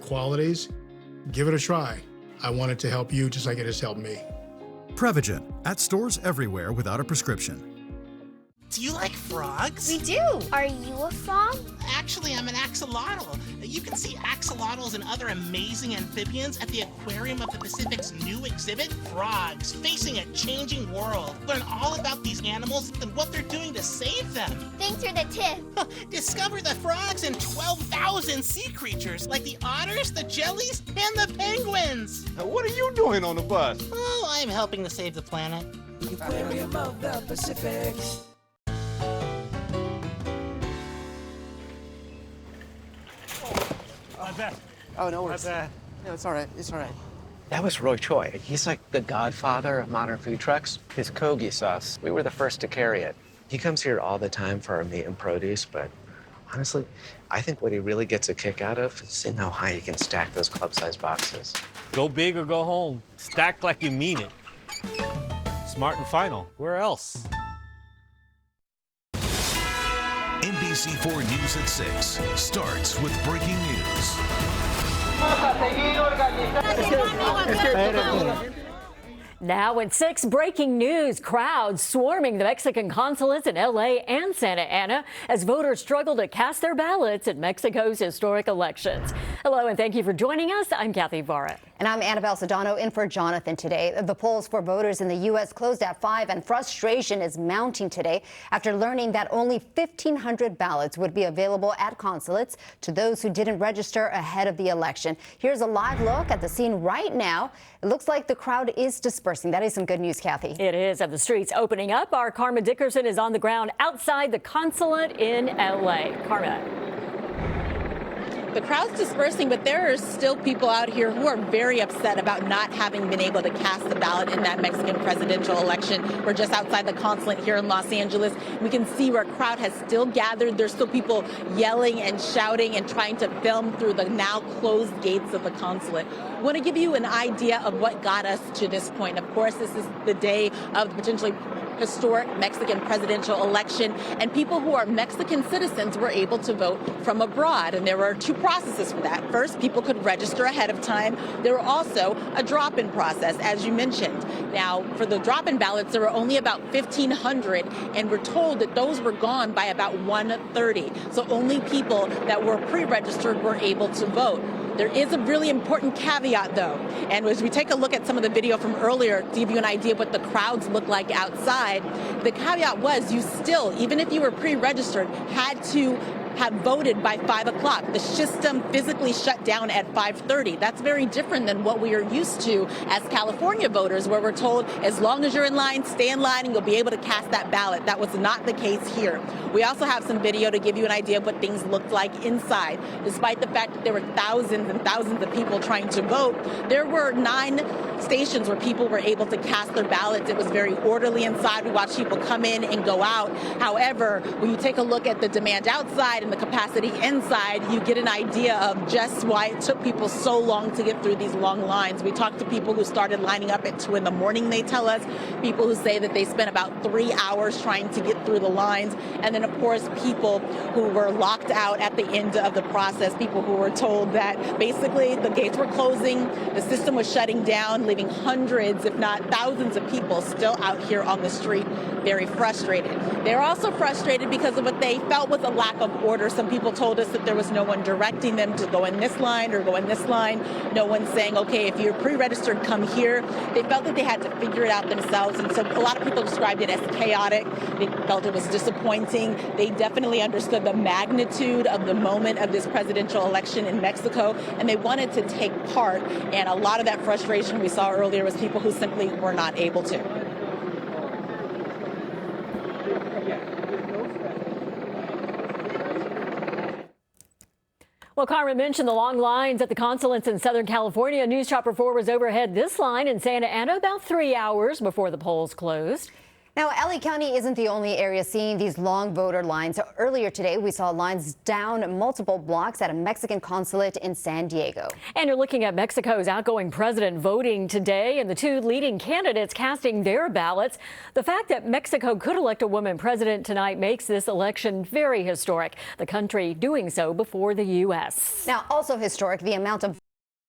qualities, give it a try. I want it to help you just like it has helped me. Prevagen, at stores everywhere without a prescription. Do you like frogs? We do. Are you a frog? Actually, I'm an axolotl. You can see axolotls and other amazing amphibians at the Aquarium of the Pacific's new exhibit, Frogs, Facing a Changing World. Learn all about these animals and what they're doing to save them. Thanks for the tip. Discover the frogs and 12,000 sea creatures like the otters, the jellies, and the penguins. Now, what are you doing on the bus? Oh, I'm helping to save the planet. The Aquarium of the Pacific. Oh, no worries. No, it's all right. It's all right. That was Roy Choi. He's like the godfather of modern food trucks. His Kogi sauce, we were the first to carry it. He comes here all the time for our meat and produce, but honestly, I think what he really gets a kick out of is seeing how high he can stack those club-sized boxes. Go big or go home. Stack like you mean it. Smart and Final. Where else? NBC4 News at 6 starts with breaking news. Now at 6, breaking news. Crowds swarming the Mexican consulates in L.A. and Santa Ana as voters struggle to cast their ballots at Mexico's historic elections. Hello and thank you for joining us. I'm Kathy Barrett. And I'm Annabelle Sedano in for Jonathan today. The polls for voters in the U.S. closed at 5, and frustration is mounting today after learning that only 1,500 ballots would be available at consulates to those who didn't register ahead of the election. Here's a live look at the scene right now. It looks like the crowd is dispersing. That is some good news, Kathy. It is. Of the streets opening up, our Karma Dickerson is on the ground outside the consulate in L.A. Karma. The crowd's dispersing, but there are still people out here who are very upset about not having been able to cast the ballot in that Mexican presidential election. We're just outside the consulate here in Los Angeles. We can see where a crowd has still gathered. There's still people yelling and shouting and trying to film through the now closed gates of the consulate. I want to give you an idea of what got us to this point. Of course, this is the day of the potentially historic Mexican presidential election, and people who are Mexican citizens were able to vote from abroad. And there were two processes for that. First, people could register ahead of time. There were also a drop-in process, as you mentioned. Now, for the drop-in ballots, there were only about 1,500, and we're told that those were gone by about 1:30. So only people that were pre-registered were able to vote. There is a really important caveat, though. And as we take a look at some of the video from earlier to give you an idea of what the crowds look like outside, the caveat was you still, even if you were pre-registered, had to have voted by 5 o'clock. The system physically shut down at 5:30. That's very different than what we are used to as California voters, where we're told as long as you're in line, stay in line and you'll be able to cast that ballot. That was not the case here. We also have some video to give you an idea of what things looked like inside. Despite the fact that there were thousands and thousands of people trying to vote, there were 9 stations where people were able to cast their ballots. It was very orderly inside. We watched people come in and go out. However, when you take a look at the demand outside and the capacity inside, you get an idea of just why it took people so long to get through these long lines. We talked to people who started lining up at 2 in the morning, they tell us, people who say that they spent about 3 hours trying to get through the lines, and then of course people who were locked out at the end of the process, people who were told that basically the gates were closing, the system was shutting down, leaving hundreds, if not thousands of people still out here on the street, very frustrated. They're also frustrated because of what they felt was a lack of order. Some people told us that there was no one directing them to go in this line or go in this line. No one saying, okay, if you're pre-registered, come here. They felt that they had to figure it out themselves. And so a lot of people described it as chaotic. They felt it was disappointing. They definitely understood the magnitude of the moment of this presidential election in Mexico, and they wanted to take part. And a lot of that frustration we saw earlier was people who simply were not able to. Well, Carmen mentioned the long lines at the consulates in Southern California. News Chopper 4 was overhead this line in Santa Ana about 3 hours before the polls closed. Now, LA County isn't the only area seeing these long voter lines. Earlier today, we saw lines down multiple blocks at a Mexican consulate in San Diego. And you're looking at Mexico's outgoing president voting today and the two leading candidates casting their ballots. The fact that Mexico could elect a woman president tonight makes this election very historic, the country doing so before the U.S. Now, also historic, the amount of